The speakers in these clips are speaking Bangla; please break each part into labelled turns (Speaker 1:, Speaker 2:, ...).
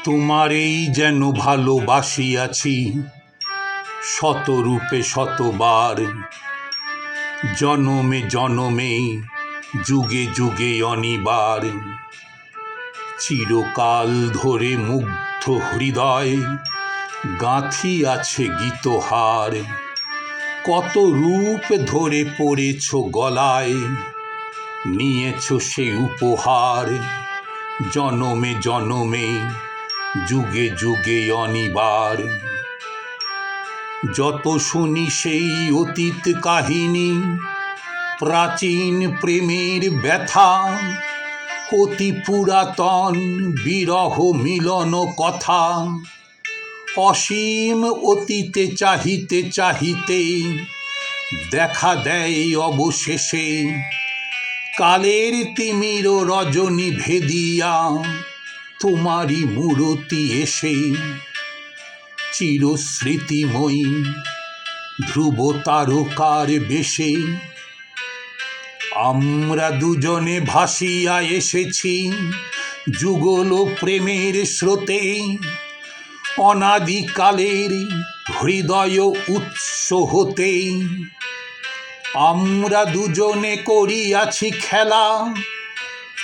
Speaker 1: তোমারেই যেন ভালোবাসিয়াছি শতরূপে শতবার, জনমে জনমে যুগে যুগে অনিবার। চিরকাল ধরে মুগ্ধ হৃদয় গাঁথিয়াছে গীতহার। কত রূপ ধরে পড়েছ গলায়, নিয়েছ সে উপহার। জনমে জনমে যুগে যুগে অনিবার। যত শুনি সেই অতীত কাহিনী, প্রাচীন প্রেমের ব্যথা, অতি পুরাতন বিরহ মিলন কথা। অসীম অতীতে চাহিতে চাহিতে দেখা দেয় অবশেষে কালের তিমির রজনী ভেদিয়া তোমারই মূরতি এসে। চিরস্মৃতিময়ী ধ্রুব তারকার বেশে আমরা দুজনে ভাসিয়া এসেছি যুগল প্রেমের স্রোতে। অনাদিকালের হৃদয় উৎস হতে আমরা দুজনে করিয়াছি খেলা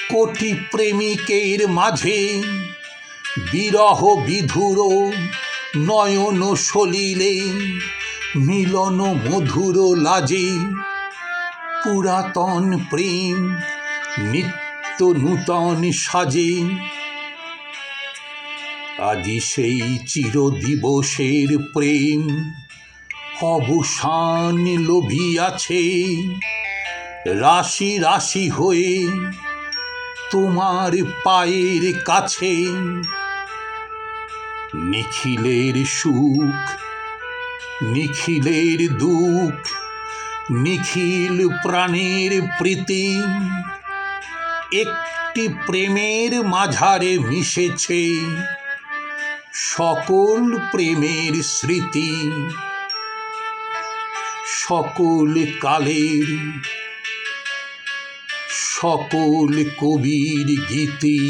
Speaker 1: কোটি প্রেমিকের মাঝে। বিরহ বিধুর নয়ন সলিলে মিলন মধুর লাজে। পুরাতন প্রেম নিত্য নূতন সাজে। আজি সেই চিরদিবসের প্রেম অবসান লোভিয়াছে রাশি রাশি হয়ে তোমার পায়ের কাছে। নিখিলের সুখ নিখিলের দুঃখ, নিখিল প্রাণের প্রীতি একটি প্রেমের মাঝারে মিশেছে সকল প্রেমের স্মৃতি। সকল কালের সকল কবির গীতি।